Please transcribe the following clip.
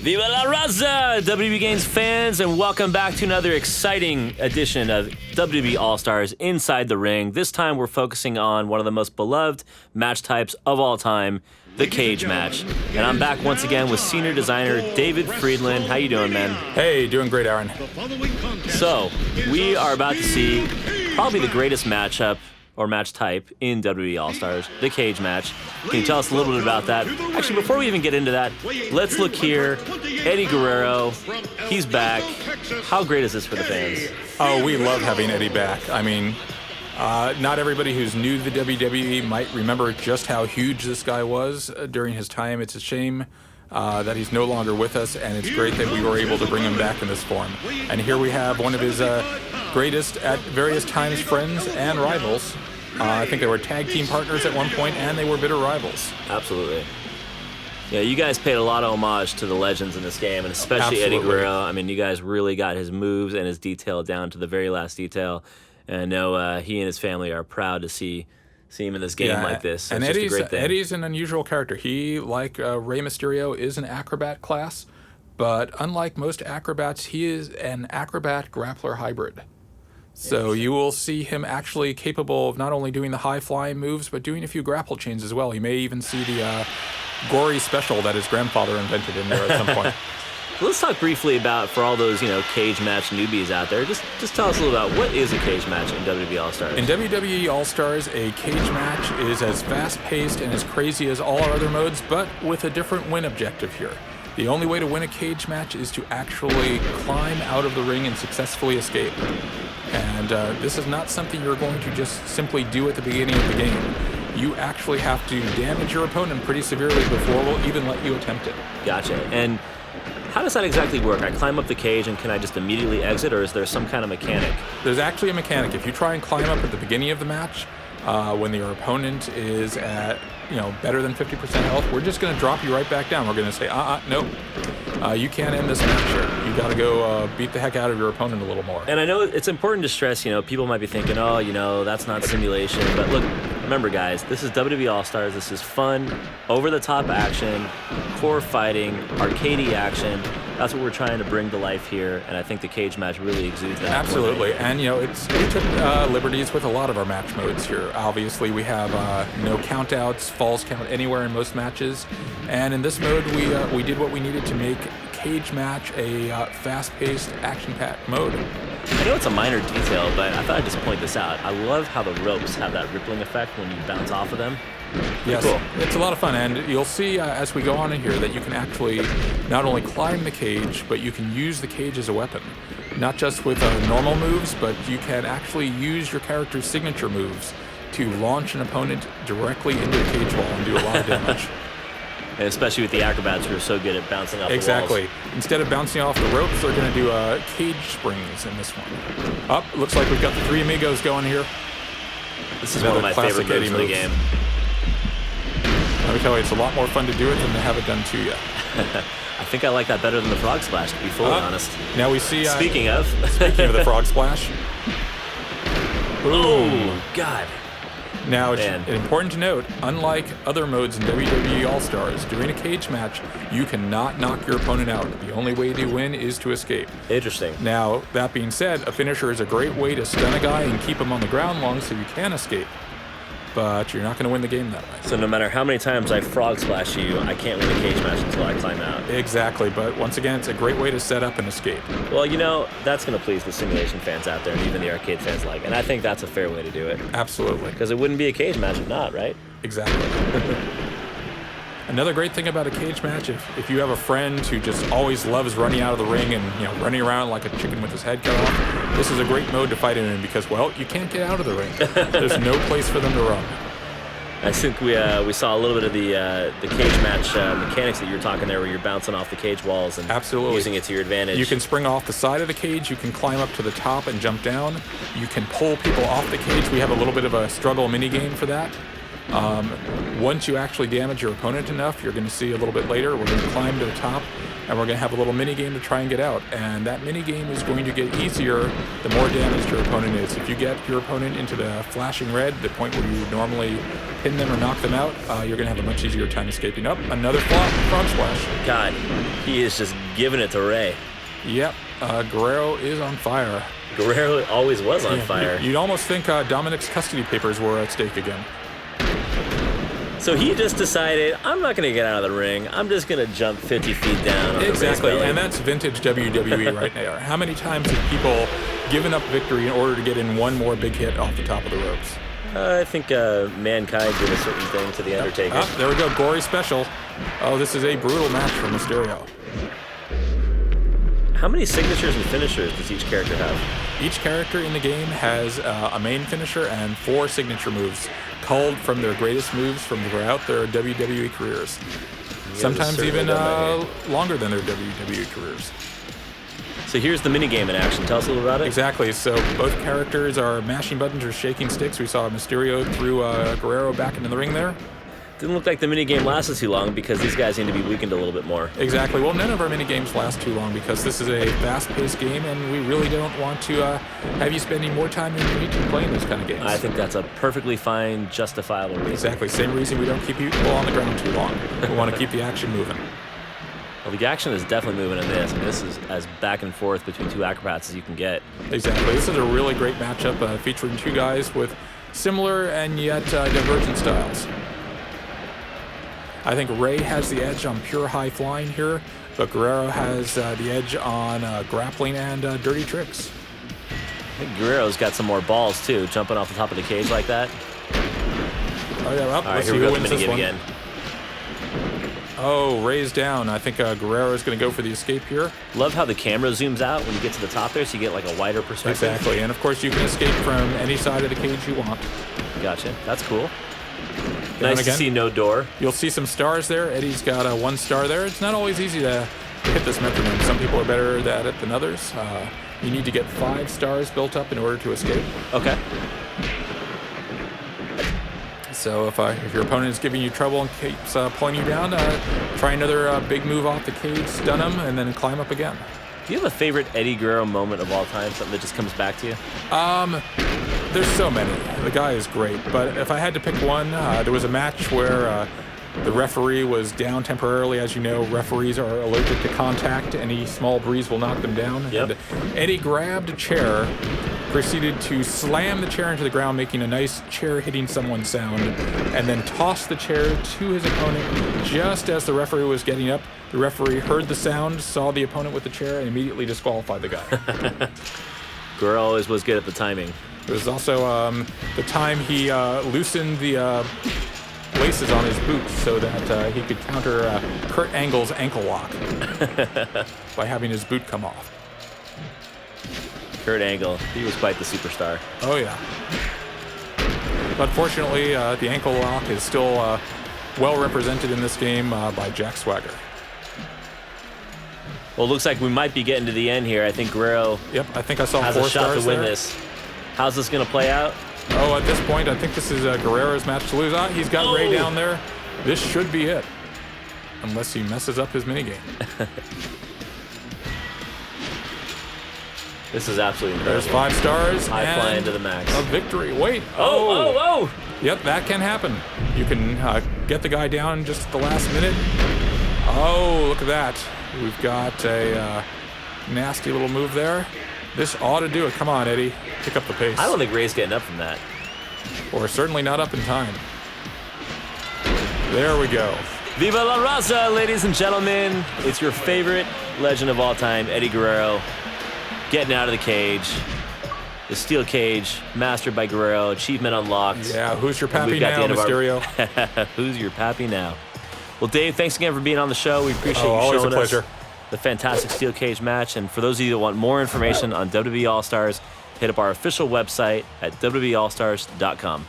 Viva la Raza, WB Games fans, and welcome back to another exciting edition of WB All-Stars Inside the Ring. This time we're focusing on one of the most beloved match types of all time, the cage match. And I'm back once again with senior designer David Friedland. How you doing, man? Hey, doing great, Aaron. So, we are about to see probably the greatest matchup or match type in WWE All-Stars, the cage match. Can you tell us a little bit about that? Actually, before we even get into that, let's look here. Eddie Guerrero, he's back. How great is this for the fans? Oh, we love having Eddie back. I mean, not everybody who's new to the WWE might remember just how huge this guy was during his time. It's a shame that he's no longer with us, and it's great that we were able to bring him back in this form. And here we have one of his greatest, at various times, friends and rivals. I think they were tag team partners at one point, and they were bitter rivals. Absolutely. Yeah, you guys paid a lot of homage to the legends in this game, and especially Eddie Guerrero. I mean, you guys really got his moves and his detail down to the very last detail. And I know he and his family are proud to see him in this game like this. So and it's just a great thing. Eddie's an unusual character. He, like Rey Mysterio, is an acrobat class, but unlike most acrobats, he is an acrobat grappler hybrid. So you will see him actually capable of not only doing the high-flying moves, but doing a few grapple chains as well. You may even see the gory special that his grandfather invented in there at some point. Let's talk briefly about, for all those, cage match newbies out there, just tell us a little about what is a cage match in WWE All-Stars. In WWE All-Stars, a cage match is as fast-paced and as crazy as all our other modes, but with a different win objective here. The only way to win a cage match is to actually climb out of the ring and successfully escape. And this is not something you're going to just simply do at the beginning of the game. You actually have to damage your opponent pretty severely before we'll even let you attempt it. Gotcha. And how does that exactly work? I climb up the cage and can I just immediately exit, or is there some kind of mechanic? There's actually a mechanic. If you try and climb up at the beginning of the match, when your opponent is at better than 50% health, we're just going to drop you right back down. We're going to say, nope, you can't end this match here. You got to go beat the heck out of your opponent a little more. And I know it's important to stress, people might be thinking, that's not simulation. But look, remember, guys, this is WWE All-Stars. This is fun, over-the-top action, core fighting, arcadey action. That's what we're trying to bring to life here, and I think the cage match really exudes that. Absolutely, and we took liberties with a lot of our match modes here. Obviously, we have no countouts, falls count anywhere in most matches, and in this mode, we did what we needed to make cage match a fast-paced, action-packed mode. I know it's a minor detail, but I thought I'd just point this out. I love how the ropes have that rippling effect when you bounce off of them. Yes, cool. It's a lot of fun, and you'll see as we go on in here that you can actually not only climb the cage, but you can use the cage as a weapon. Not just with normal moves, but you can actually use your character's signature moves to launch an opponent directly into the cage wall and do a lot of damage. And especially with the acrobats who are so good at bouncing off the walls. Exactly. Instead of bouncing off the ropes, they're going to do cage springs in this one. Looks like we've got the three amigos going here. This is one of my favorite moves in the game. Let me tell you, it's a lot more fun to do it than to have it done to you. I think I like that better than the frog splash, to be fully honest. Now we see... Speaking of the frog splash. Boom. Oh, God. Now, it's important to note, unlike other modes in WWE All-Stars, during a cage match, you cannot knock your opponent out. The only way to win is to escape. Interesting. Now, that being said, a finisher is a great way to stun a guy and keep him on the ground long so you can escape. But you're not going to win the game that way. So no matter how many times I frog splash you, I can't win a cage match until I climb out. Exactly, but once again, it's a great way to set up and escape. Well, that's going to please the simulation fans out there and even the arcade fans alike. And I think that's a fair way to do it. Absolutely. Because it wouldn't be a cage match if not, right? Exactly. Another great thing about a cage match, if you have a friend who just always loves running out of the ring and running around like a chicken with his head cut off, this is a great mode to fight in because, you can't get out of the ring. There's no place for them to run. I think we saw a little bit of the cage match mechanics that you were talking there, where you're bouncing off the cage walls and using it to your advantage. You can spring off the side of the cage. You can climb up to the top and jump down. You can pull people off the cage. We have a little bit of a struggle mini game for that. Once you actually damage your opponent enough, you're going to see a little bit later, we're going to climb to the top, and we're going to have a little mini game to try and get out. And that mini game is going to get easier the more damaged your opponent is. If you get your opponent into the flashing red, the point where you normally pin them or knock them out, you're going to have a much easier time escaping. Up, another frog splash. God, he is just giving it to Ray. Yep, Guerrero is on fire. Guerrero always was on fire. You'd almost think Dominic's custody papers were at stake again. So he just decided, I'm not going to get out of the ring. I'm just going to jump 50 feet down. On Exactly, the and that's vintage WWE right there. How many times have people given up victory in order to get in one more big hit off the top of the ropes? I think Mankind did a certain thing to The Undertaker. There we go, gory special. Oh, this is a brutal match for Mysterio. How many signatures and finishers does each character have? Each character in the game has a main finisher and 4 signature moves, culled from their greatest moves from throughout their WWE careers. Sometimes even longer than their WWE careers. So here's the minigame in action. Tell us a little about it. Exactly. So both characters are mashing buttons or shaking sticks. We saw Mysterio threw Guerrero back into the ring there. Didn't look like the minigame lasted too long because these guys need to be weakened a little bit more. Exactly. Well, none of our minigames last too long because this is a fast-paced game, and we really don't want to have you spending more time than you need to playing those kind of games. I think that's a perfectly fine, justifiable reason. Exactly. Same reason we don't keep people on the ground too long. We want to keep the action moving. Well, the action is definitely moving in this, and this is as back and forth between 2 acrobats as you can get. Exactly. This is a really great matchup featuring 2 guys with similar and yet divergent styles. I think Ray has the edge on pure high flying here, but Guerrero has the edge on grappling and dirty tricks. I think Guerrero's got some more balls too, jumping off the top of the cage like that. Oh yeah, well, all right, let's here see we who go. The wins this minigame one. again. Oh, Ray's down. I think Guerrero is going to go for the escape here. Love how the camera zooms out when you get to the top there, so you get like a wider perspective. Exactly, and of course you can escape from any side of the cage you want. Gotcha. That's cool. Down Nice again. to see no door. You'll see some stars there. Eddie's got a 1 star there. It's not always easy to hit this metronome. Some people are better at it than others. You need to get 5 stars built up in order to escape. Okay. So if your opponent is giving you trouble and keeps pulling you down, try another big move off the cage, stun him, and then climb up again. Do you have a favorite Eddie Guerrero moment of all time? Something that just comes back to you? There's so many. The guy is great. But if I had to pick one, there was a match where the referee was down temporarily. As you know, referees are allergic to contact. Any small breeze will knock them down. Yep. And Eddie grabbed a chair, proceeded to slam the chair into the ground, making a nice chair hitting someone sound, and then tossed the chair to his opponent just as the referee was getting up. The referee heard the sound, saw the opponent with the chair, and immediately disqualified the guy. Guerrero always was good at the timing. It was also the time he loosened the laces on his boots so that he could counter Kurt Angle's ankle lock by having his boot come off. Kurt Angle, he was quite the superstar. Oh, yeah. But fortunately, the ankle lock is still well represented in this game by Jack Swagger. Well, it looks like we might be getting to the end here. I think Guerrero Yep, I think I saw has 4 a shot stars to win there. this. How's this going to play out? Oh, at this point, I think this is Guerrero's match to lose. He's got Ray down there. This should be it. Unless he messes up his minigame. This is absolutely incredible. There's 5 stars. High and flying to the max. A victory. Wait. Oh! Yep, that can happen. You can get the guy down just at the last minute. Oh, look at that. We've got a nasty little move there. This ought to do it. Come on, Eddie. Pick up the pace. I don't think Ray's getting up from that. Or certainly not up in time. There we go. Viva la Raza, ladies and gentlemen. It's your favorite legend of all time, Eddie Guerrero, getting out of the cage. The steel cage, mastered by Guerrero, achievement unlocked. Yeah, who's your And pappy we've got now, the end of Mysterio? Who's your pappy now? Well, Dave, thanks again for being on the show. We appreciate you always a showing us pleasure. the fantastic steel cage match. And for those of you that want more information on WWE All-Stars, hit up our official website at wweallstars.com.